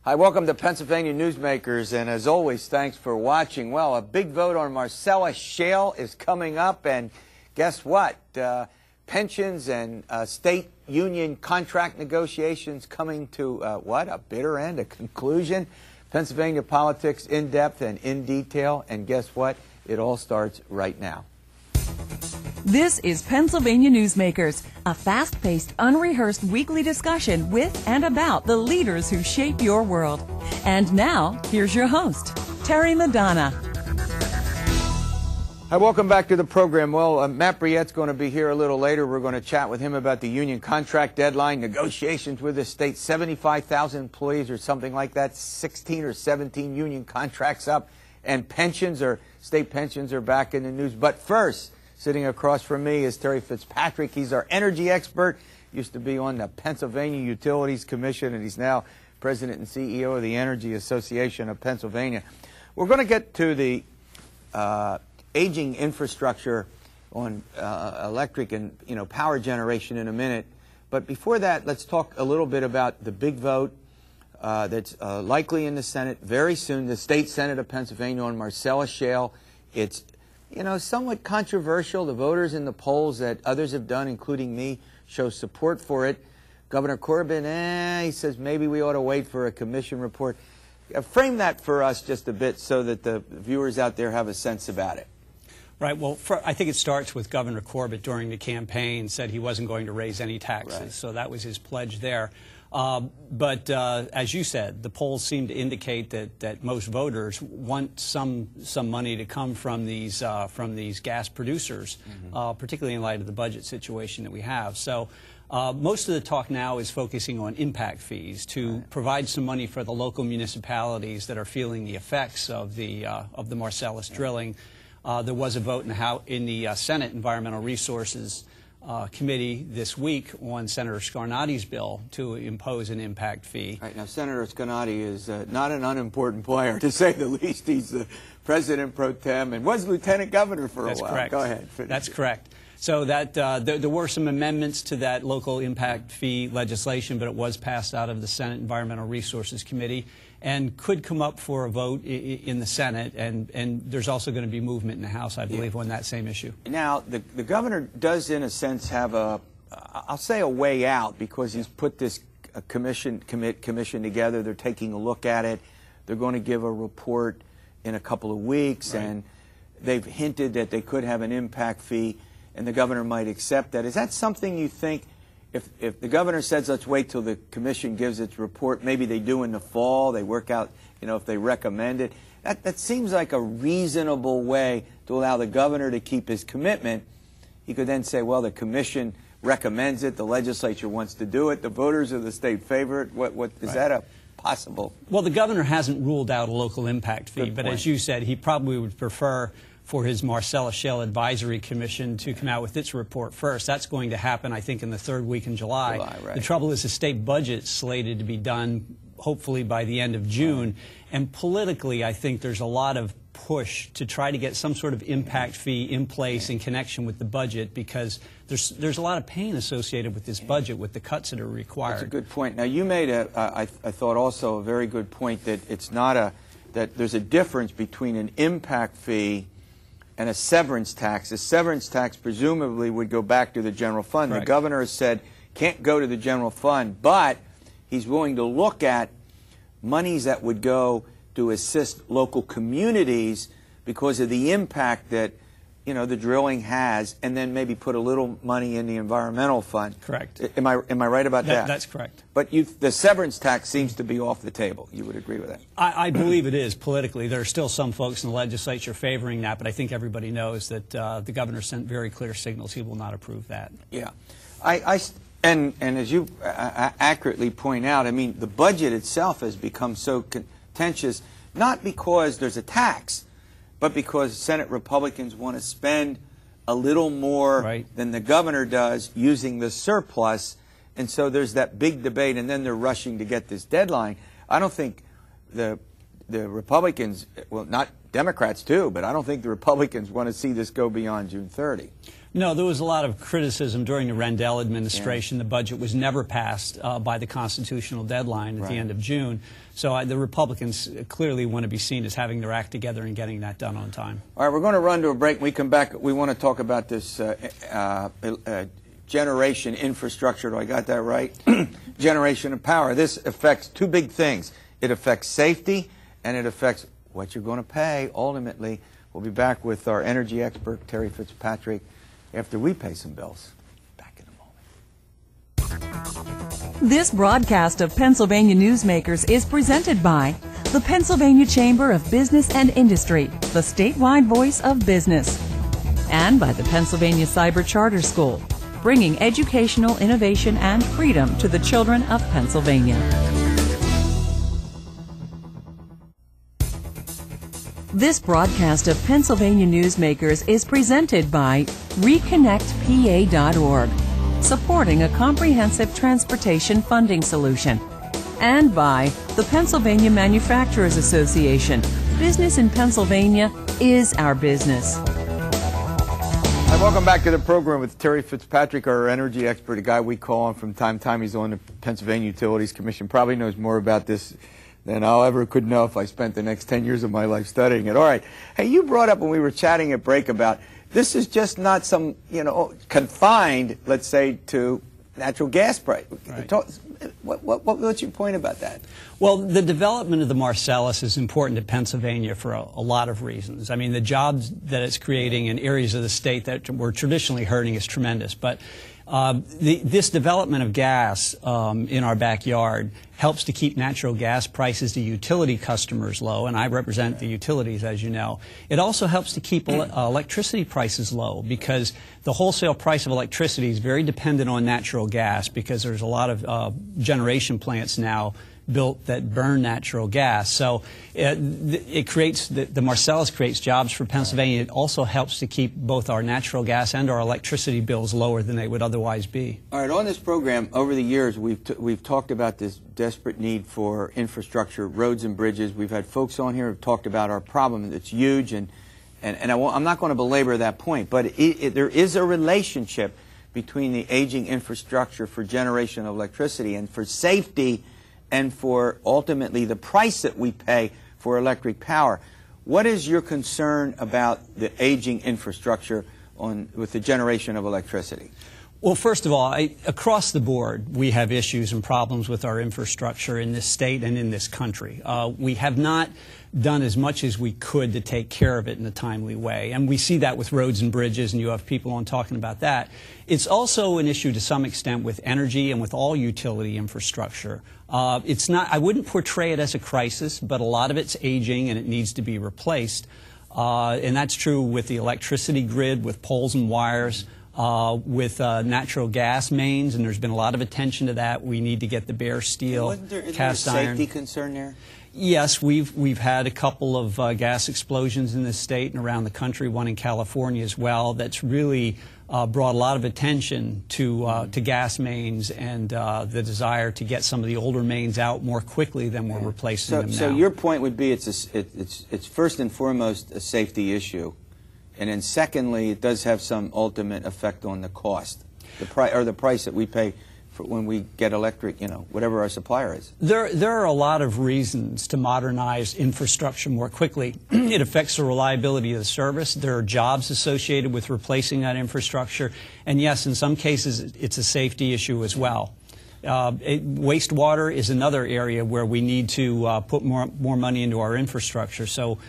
Hi, welcome to Pennsylvania Newsmakers, and as always, thanks for watching. Well, a big vote on Marcellus Shale is coming up, and guess what? Pensions and state union contract negotiations coming to what? A bitter end, a conclusion. Pennsylvania politics in depth and in detail, and guess what? It all starts right now. This is Pennsylvania Newsmakers, a fast-paced, unrehearsed weekly discussion with and about the leaders who shape your world. And now, here's your host, Terry Madonna. Hi, welcome back to the program. Well, Matt Brouillette's going to be here a little later. We're going to chat with him about the union contract deadline, negotiations with the state, 75,000 employees or something like that, 16 or 17 union contracts up, and state pensions are back in the news. But first, sitting across from me is Terry Fitzpatrick. He's our energy expert. Used to be on the Pennsylvania Utilities Commission, and he's now president and CEO of the Energy Association of Pennsylvania. We're going to get to the aging infrastructure on electric and power generation in a minute. But before that, let's talk a little bit about the big vote that's likely in the Senate very soon, the State Senate of Pennsylvania on Marcellus Shale. It's somewhat controversial. The voters in the polls that others have done, including me, show support for it. Governor Corbin, he says maybe we ought to wait for a commission report. Frame that for us just a bit so that the viewers out there have a sense about it. Right. Well, I think it starts with Governor Corbett during the campaign said he wasn't going to raise any taxes. Right. So that was his pledge there. But as you said, the polls seem to indicate that most voters want some money to come from these gas producers, particularly in light of the budget situation that we have. So most of the talk now is focusing on impact fees to provide some money for the local municipalities that are feeling the effects of the Marcellus drilling. There was a vote in the Senate Environmental Resources Committee this week on Senator Scarnati's bill to impose an impact fee. Right. Now, Senator Scarnati is not an unimportant player, to say the least. He's the president pro tem and was lieutenant governor for a while. That's correct. Go ahead. That's correct. So that there were some amendments to that local impact fee legislation, but it was passed out of the Senate Environmental Resources Committee and could come up for a vote in the Senate, and there's also going to be movement in the House, I believe, on that same issue. Now, the governor does, in a sense, have I'll say a way out, because he's put this commission together. They're taking a look at it. They're going to give a report in a couple of weeks, and they've hinted that they could have an impact fee, and the governor might accept that. Is that something you think, if the governor says let's wait till the commission gives its report, maybe they do in the fall, they work out, if they recommend it? That seems like a reasonable way to allow the governor to keep his commitment. He could then say, well, the commission recommends it, the legislature wants to do it, the voters of the state favor it. What is that a possible? Well, the governor hasn't ruled out a local impact fee, but as you said, he probably would prefer for his Marcellus Shale Advisory Commission to come out with its report first. That's going to happen, I think, in the third week in July. Right. The trouble is the state budget's slated to be done hopefully by the end of June. And politically, I think there's a lot of push to try to get some sort of impact fee in place in connection with the budget, because there's a lot of pain associated with this budget, with the cuts that are required. That's a good point. Now, you made I thought also a very good point that it's not that there's a difference between an impact fee and a severance tax. A severance tax presumably would go back to the general fund. Correct. The governor has said can't go to the general fund, but he's willing to look at monies that would go to assist local communities because of the impact that the drilling has, and then maybe put a little money in the environmental fund. Correct. Am I right about that? That's correct. But the severance tax seems to be off the table. You would agree with that? I believe it is politically. There are still some folks in the legislature favoring that, but I think everybody knows that the governor sent very clear signals he will not approve that. Yeah. And as you accurately point out, I mean, the budget itself has become so contentious, not because there's a tax, but because Senate Republicans want to spend a little more than the governor does using the surplus. And so there's that big debate, and then they're rushing to get this deadline. I don't think the Republicans, well, not Democrats too, but I don't think the Republicans want to see this go beyond June 30. No, there was a lot of criticism during the Rendell administration. The budget was never passed by the constitutional deadline at the end of June. So the Republicans clearly want to be seen as having their act together and getting that done on time. All right, we're going to run to a break. When we come back, we want to talk about this generation infrastructure. Do I got that right? Generation of power. This affects two big things. It affects safety, and it affects what you're going to pay ultimately. We'll be back with our energy expert, Terry Fitzpatrick, after we pay some bills. Back in a moment. This broadcast of Pennsylvania Newsmakers is presented by the Pennsylvania Chamber of Business and Industry, the statewide voice of business, and by the Pennsylvania Cyber Charter School, bringing educational innovation and freedom to the children of Pennsylvania. This broadcast of Pennsylvania Newsmakers is presented by ReconnectPA.org, supporting a comprehensive transportation funding solution, and by the Pennsylvania Manufacturers Association. Business in Pennsylvania is our business. Hi, welcome back to the program with Terry Fitzpatrick, our energy expert, a guy we call on from time to time. He's on the Pennsylvania Utilities Commission, probably knows more about this than I ever could know if I spent the next 10 years of my life studying it. All right. Hey, you brought up when we were chatting at break about this is just not some, confined, let's say, to natural gas price. Right. What's your point about that? Well, the development of the Marcellus is important to Pennsylvania for a lot of reasons. I mean, the jobs that it's creating in areas of the state that were traditionally hurting is tremendous. But this development of gas in our backyard helps to keep natural gas prices to utility customers low, and I represent the utilities, as you know. It also helps to keep electricity prices low, because the wholesale price of electricity is very dependent on natural gas, because there's a lot of generation plants now built that burn natural gas. So it creates, the Marcellus creates jobs for Pennsylvania. It also helps to keep both our natural gas and our electricity bills lower than they would otherwise be. All right, on this program, over the years, we've talked about this desperate need for infrastructure, roads and bridges. We've had folks on here who have talked about our problem that's huge, and I'm not going to belabor that point, but there is a relationship between the aging infrastructure for generation of electricity and for safety and for ultimately the price that we pay for electric power. What is your concern about the aging infrastructure with the generation of electricity? Well, first of all, across the board, we have issues and problems with our infrastructure in this state and in this country. We have not done as much as we could to take care of it in a timely way. And we see that with roads and bridges, and you have people on talking about that. It's also an issue to some extent with energy and with all utility infrastructure. It's not, I wouldn't portray it as a crisis, but a lot of it's aging and it needs to be replaced. And that's true with the electricity grid, with poles and wires, with natural gas mains, and there's been a lot of attention to that. We need to get the bare steel, isn't there cast a iron. Safety concern there? Yes, we've had a couple of gas explosions in this state and around the country, one in California as well, that's really brought a lot of attention to gas mains and the desire to get some of the older mains out more quickly than we're replacing them now. So your point would be it's first and foremost a safety issue, and then secondly, it does have some ultimate effect on the cost, the price that we pay for when we get electric, whatever our supplier is. There are a lot of reasons to modernize infrastructure more quickly. It affects the reliability of the service. There are jobs associated with replacing that infrastructure. And yes, in some cases, it's a safety issue as well. Wastewater is another area where we need to put more money into our infrastructure. So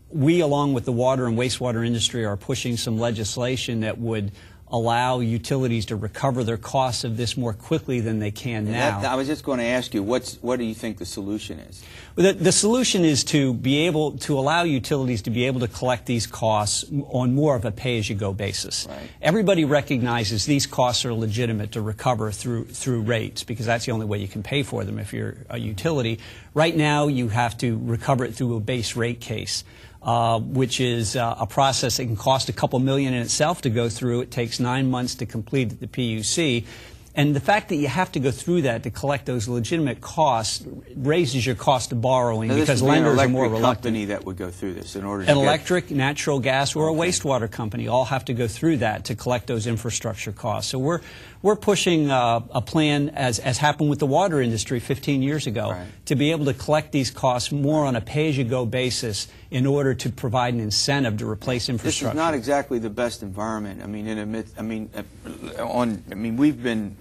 we, along with the water and wastewater industry, are pushing some legislation that would allow utilities to recover their costs of this more quickly than they can now. I was just going to ask you, what do you think the solution is? The solution is to be able to allow utilities to be able to collect these costs on more of a pay-as-you-go basis. Right. Everybody recognizes these costs are legitimate to recover through rates, because that's the only way you can pay for them if you're a utility. Right now, you have to recover it through a base rate case. Which is a process that can cost a couple million in itself to go through. It takes 9 months to complete at the PUC. And the fact that you have to go through that to collect those legitimate costs raises your cost of borrowing because lenders are more reluctant. An electric company that would go through this in order to an electric, natural gas, or a wastewater company all have to go through that to collect those infrastructure costs. So we're pushing a plan, as happened with the water industry 15 years ago, to be able to collect these costs more on a pay-as-you-go basis in order to provide an incentive to replace infrastructure. This is not exactly the best environment. I mean,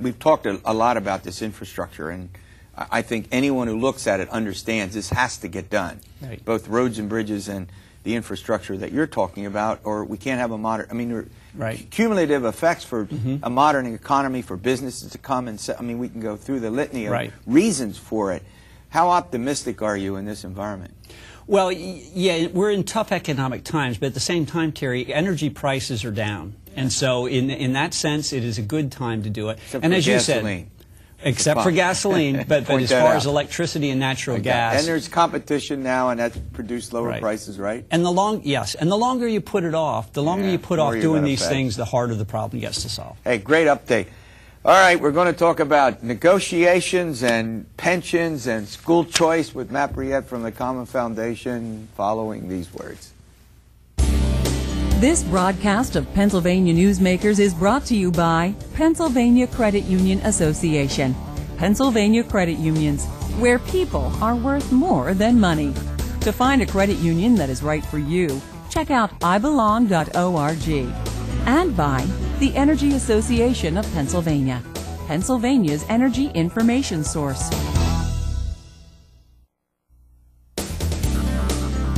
we've talked a lot about this infrastructure, and I think anyone who looks at it understands this has to get done. Right. Both roads and bridges and the infrastructure that you're talking about, or we can't have a modern. I mean, cumulative effects for a modern economy, for businesses to come and. I mean, we can go through the litany of reasons for it. How optimistic are you in this environment? Well, yeah, we're in tough economic times, but at the same time, Terry, energy prices are down. And so in that sense, it is a good time to do it. Except and for as gasoline. You said, except for gasoline, but as far as electricity and natural gas. And there's competition now, and that's produced lower prices, right? And the longer you put it off, the longer you put off doing these things, the harder the problem gets to solve. Hey, great update. All right, we're going to talk about negotiations and pensions and school choice with Matt Brouillette from the Commonwealth Foundation following these words. This broadcast of Pennsylvania Newsmakers is brought to you by Pennsylvania Credit Union Association. Pennsylvania Credit Unions, where people are worth more than money. To find a credit union that is right for you, check out ibelong.org. And by the Energy Association of Pennsylvania, Pennsylvania's energy information source.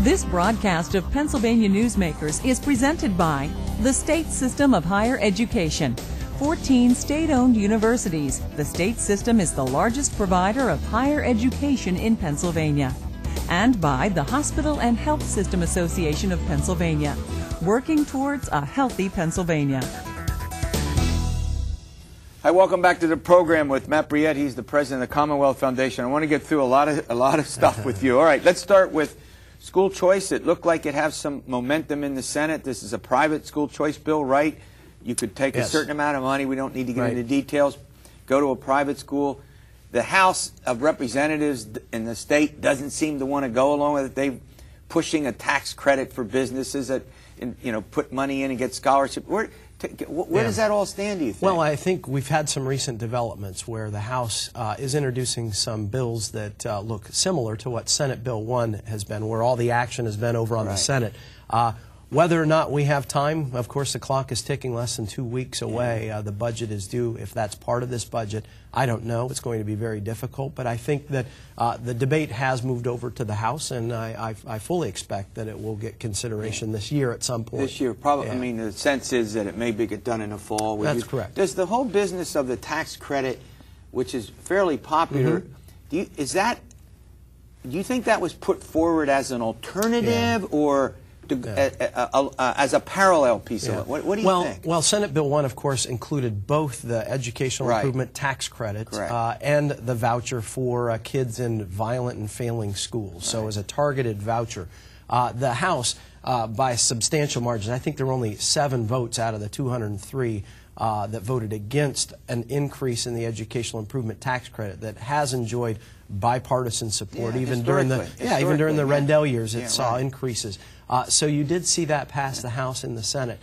This broadcast of Pennsylvania Newsmakers is presented by the State System of Higher Education. 14 state-owned universities. The state system is the largest provider of higher education in Pennsylvania. And by the Hospital and Health System Association of Pennsylvania, working towards a healthy Pennsylvania. Hi, welcome back to the program with Matt Brouillette. He's the president of the Commonwealth Foundation. I want to get through a lot of stuff with you. All right, let's start with school choice. It looked like it has some momentum in the Senate. This is a private school choice bill, right? You could take a certain amount of money. We don't need to get into details. Go to a private school. The House of Representatives in the state doesn't seem to want to go along with it. They're pushing a tax credit for businesses that, put money in and get scholarship. Where does that all stand, do you think? Well, I think we've had some recent developments where the House is introducing some bills that look similar to what Senate Bill 1 has been, where all the action has been over on the Senate. Whether or not we have time, of course, the clock is ticking, less than 2 weeks away. The budget is due. If that's part of this budget, I don't know. It's going to be very difficult. But I think that the debate has moved over to the House, and I fully expect that it will get consideration this year at some point. This year, probably. I mean, the sense is that it may get done in the fall. That's correct. Does the whole business of the tax credit, which is fairly popular, do you think that was put forward as an alternative or as a parallel piece of it? What do you think? Well, Senate Bill 1, of course, included both the educational improvement tax credit and the voucher for kids in violent and failing schools. So as a targeted voucher. The House, by a substantial margin, I think there were only 7 votes out of the 203 that voted against an increase in the educational improvement tax credit that has enjoyed bipartisan support. Even during the Rendell years, it saw increases. So you did see that pass the House and the Senate.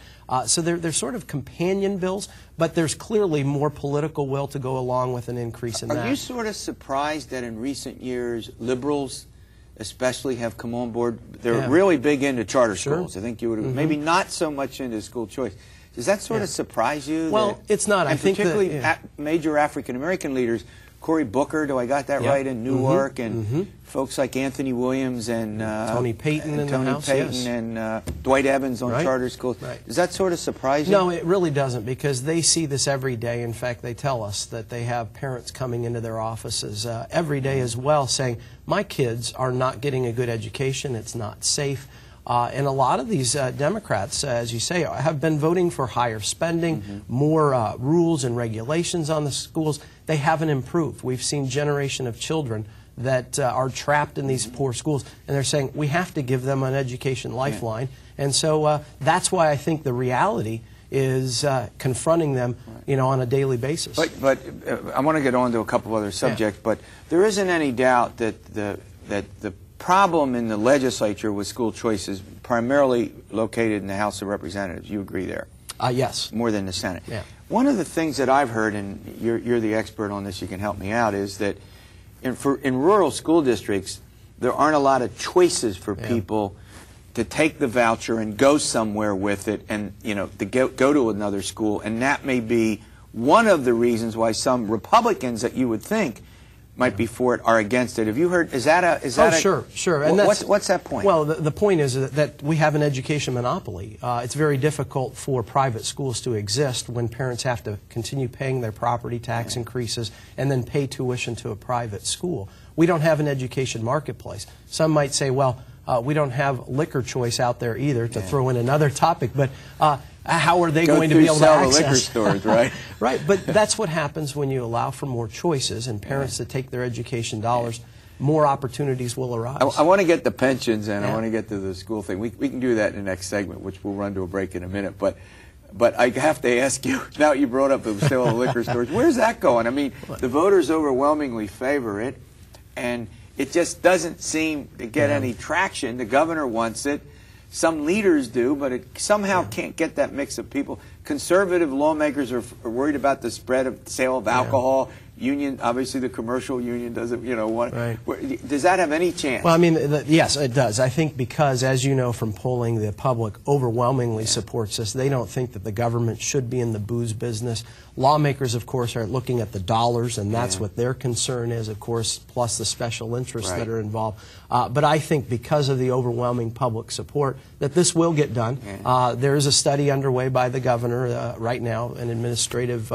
So they're sort of companion bills, but there's clearly more political will to go along with an increase in that. Are you sort of surprised that in recent years, liberals especially have come on board? They're really big into charter schools. I think you would have, maybe not so much into school choice. Does that sort of surprise you? Well, it's not. I think particularly major African-American leaders, Cory Booker, do I got that right, in Newark, and folks like Anthony Williams and Tony Payton and Dwight Evans on charter schools. Does that sort of surprise you? No, it really doesn't, because they see this every day. In fact, they tell us that they have parents coming into their offices every day as well saying, my kids are not getting a good education, it's not safe. And a lot of these Democrats, as you say, have been voting for higher spending, more rules and regulations on the schools. They haven't improved. We've seen a generation of children that are trapped in these poor schools, and they're saying we have to give them an education lifeline. And so that's why I think the reality is confronting them, you know, on a daily basis. But I want to get on to a couple of other subjects, but there isn't any doubt that the problem in the legislature with school choice is primarily located in the House of Representatives. You agree there? Yes. More than the Senate. Yeah. One of the things that I've heard, and you're the expert on this, you can help me out, is that in rural school districts, there aren't a lot of choices for people to take the voucher and go somewhere with it, and you know, to go to another school, and that may be one of the reasons why some Republicans that you would think might be for it are against it. Have you heard? Is that a? Sure. And what's that point? Well, the point is that we have an education monopoly. It's very difficult for private schools to exist when parents have to continue paying their property tax increases and then pay tuition to a private school. We don't have an education marketplace. Some might say, well, we don't have liquor choice out there either, to throw in another topic, but how are they going to be able to access liquor stores, right? Right, but that's what happens when you allow for more choices and parents to take their education dollars. More opportunities will arise. I want to get the pensions and I want to get to the school thing. We can do that in the next segment, which we'll run to a break in a minute. But I have to ask you, now you brought up the sale of liquor stores, where's that going? I mean, the voters overwhelmingly favor it, and it just doesn't seem to get any traction. The governor wants it. Some leaders do, but it somehow can't get that mix of people. Conservative lawmakers are worried about the spread of sale of alcohol. Union, obviously the commercial union doesn't, you know, want. Does that have any chance? Well, I mean, yes, it does. I think because, as you know from polling, the public overwhelmingly supports this. They don't think that the government should be in the booze business. Lawmakers, of course, are looking at the dollars, and that's what their concern is, of course, plus the special interests that are involved. But I think because of the overwhelming public support, that this will get done. There is a study underway by the governor right now, an administrative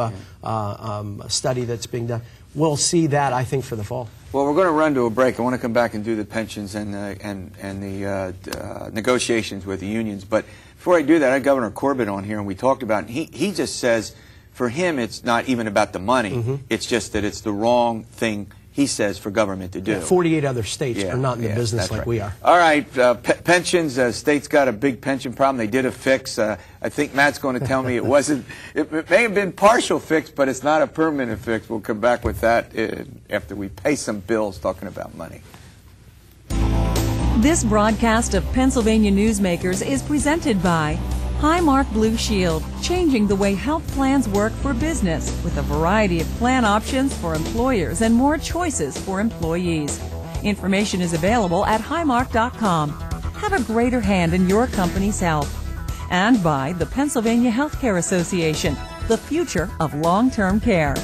study that's being done. We'll see that, I think, for the fall. Well, we're going to run to a break. I want to come back and do the pensions and the negotiations with the unions. But before I do that, I had Governor Corbett on here, and we talked about it. And he just says, for him, it's not even about the money. It's just that it's the wrong thing, he says, for government to do. 48 other states are not in the business like we are. All right, pensions. States got a big pension problem. They did a fix. I think Matt's going to tell me it wasn't. It may have been partial fix, but it's not a permanent fix. We'll come back with that after we pay some bills talking about money. This broadcast of Pennsylvania Newsmakers is presented by Highmark Blue Shield, changing the way health plans work for business with a variety of plan options for employers and more choices for employees. Information is available at highmark.com. Have a greater hand in your company's health. And by the Pennsylvania Healthcare Association, the future of long-term care.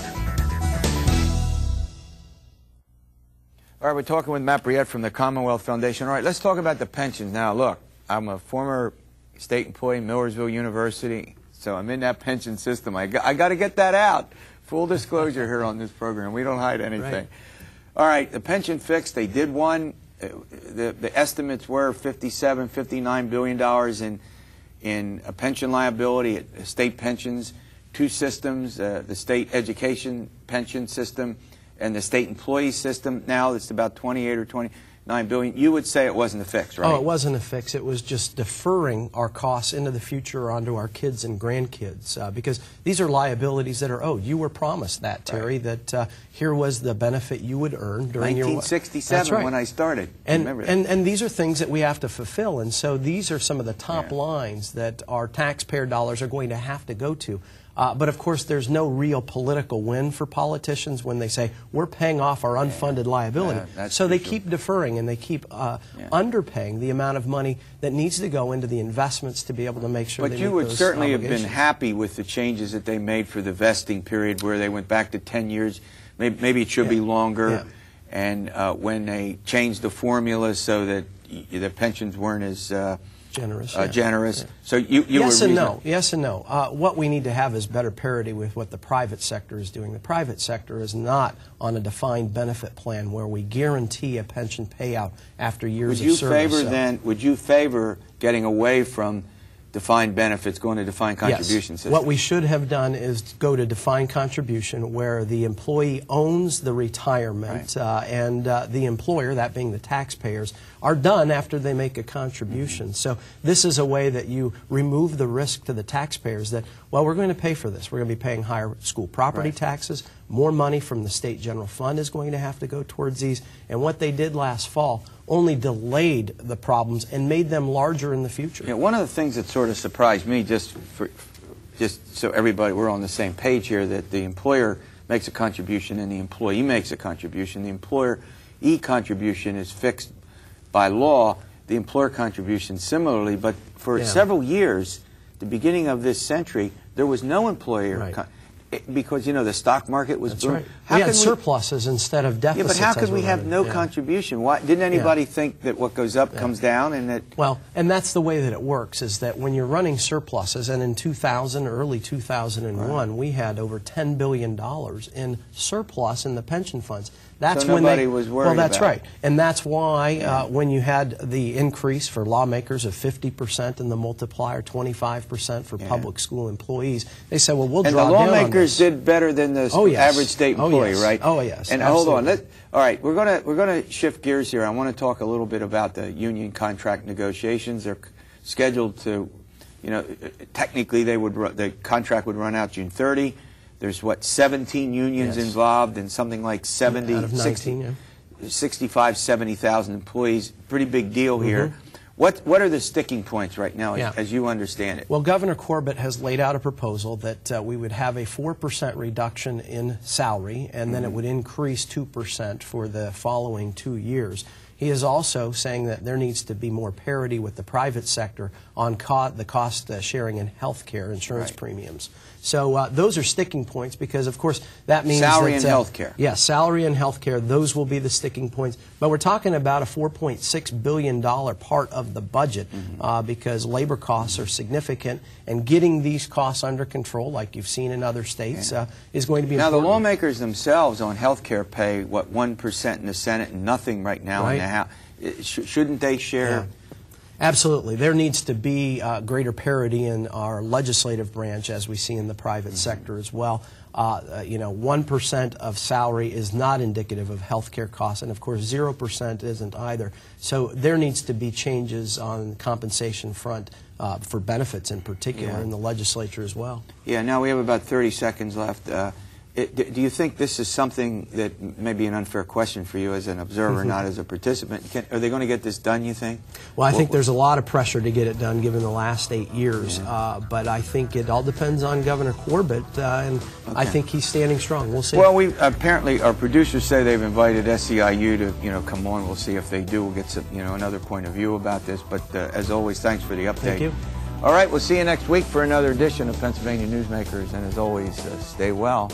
All right, we're talking with Matt Brouillette from the Commonwealth Foundation. All right, let's talk about the pensions. Now, look, I'm a former state employee, Millersville University, so I'm in that pension system. I got to get that out. Full disclosure here on this program. We don't hide anything. Right. All right, the pension fix, they did one. The estimates were $57, $59 billion in a pension liability, state pensions, two systems, the state education pension system and the state employee system. Now it's about 28 or 29 billion. You would say it wasn't a fix, right? Oh, it wasn't a fix. It was just deferring our costs into the future onto our kids and grandkids, because these are liabilities that are owed. You were promised that, Terry, that here was the benefit you would earn during 1967 when I started. And these are things that we have to fulfill, and so these are some of the top lines that our taxpayer dollars are going to have to go to. But of course, there's no real political win for politicians when they say, we're paying off our unfunded liability. So they keep deferring and they keep underpaying the amount of money that needs to go into the investments to be able to make sure they meet those obligations. But you would certainly have been happy with the changes that they made for the vesting period, where they went back to 10 years. Maybe it should be longer. And when they changed the formula so that the pensions weren't as generous. So you yes and no. Yes and no. What we need to have is better parity with what the private sector is doing. The private sector is not on a defined benefit plan where we guarantee a pension payout after years of service. Would you favor getting away from defined benefits, going to defined contribution system. What we should have done is go to defined contribution, where the employee owns the retirement, and the employer, that being the taxpayers, are done after they make a contribution. So this is a way that you remove the risk to the taxpayers that, well, we're going to pay for this. We're going to be paying higher school property taxes. More money from the state general fund is going to have to go towards these. And what they did last fall only delayed the problems and made them larger in the future. Yeah, one of the things that sort of surprised me, just so everybody, we're on the same page here, that the employer makes a contribution and the employee makes a contribution. The employee contribution is fixed by law, the employer contribution similarly, but for several years, the beginning of this century, there was no employer because, you know, the stock market was booming. We had surpluses instead of deficits. Yeah, but how could we have no contribution? Why didn't anybody think that what goes up comes down, and that? Well, and that's the way that it works, is that when you're running surpluses, and in 2000, early 2001, we had over $10 billion in surplus in the pension funds. That's so when nobody was worried Well, that's about right. And that's why when you had the increase for lawmakers of 50% in the multiplier, 25% for public school employees, they said, well, we'll draw down on this. And the lawmakers did better than the average state employee, right? Oh, yes. And hold on. All right, we're going to shift gears here. I want to talk a little bit about the union contract negotiations. They're scheduled to, you know, technically the contract would run out June 30. There's, what, 17 unions involved and something like 70, out of 19, 65, 70,000 employees. Pretty big deal here. What are the sticking points right now as you understand it? Well, Governor Corbett has laid out a proposal that we would have a 4% reduction in salary, and then it would increase 2% for the following 2 years. He is also saying that there needs to be more parity with the private sector on the cost sharing in health care insurance premiums. So those are sticking points because, of course, that means salary and health care. Yes, salary and health care, those will be the sticking points. But we're talking about a $4.6 billion part of the budget because labor costs are significant, and getting these costs under control, like you've seen in other states, is going to be important. Now, the lawmakers themselves on health care pay, what, 1% in the Senate and nothing right now in the House. Shouldn't they share? Absolutely. There needs to be greater parity in our legislative branch, as we see in the private sector as well. You know, 1% of salary is not indicative of health care costs, and of course 0% isn't either. So there needs to be changes on the compensation front for benefits in particular in the legislature as well. Yeah, now we have about 30 seconds left. Do you think this is something that may be an unfair question for you as an observer, not as a participant? Are they going to get this done, you think? Well, I think there's a lot of pressure to get it done given the last 8 years. But I think it all depends on Governor Corbett, and I think he's standing strong. We'll see. Well, apparently our producers say they've invited SEIU to come on. We'll see if they do. We'll get some, another point of view about this. But as always, thanks for the update. Thank you. All right, we'll see you next week for another edition of Pennsylvania Newsmakers. And as always, stay well.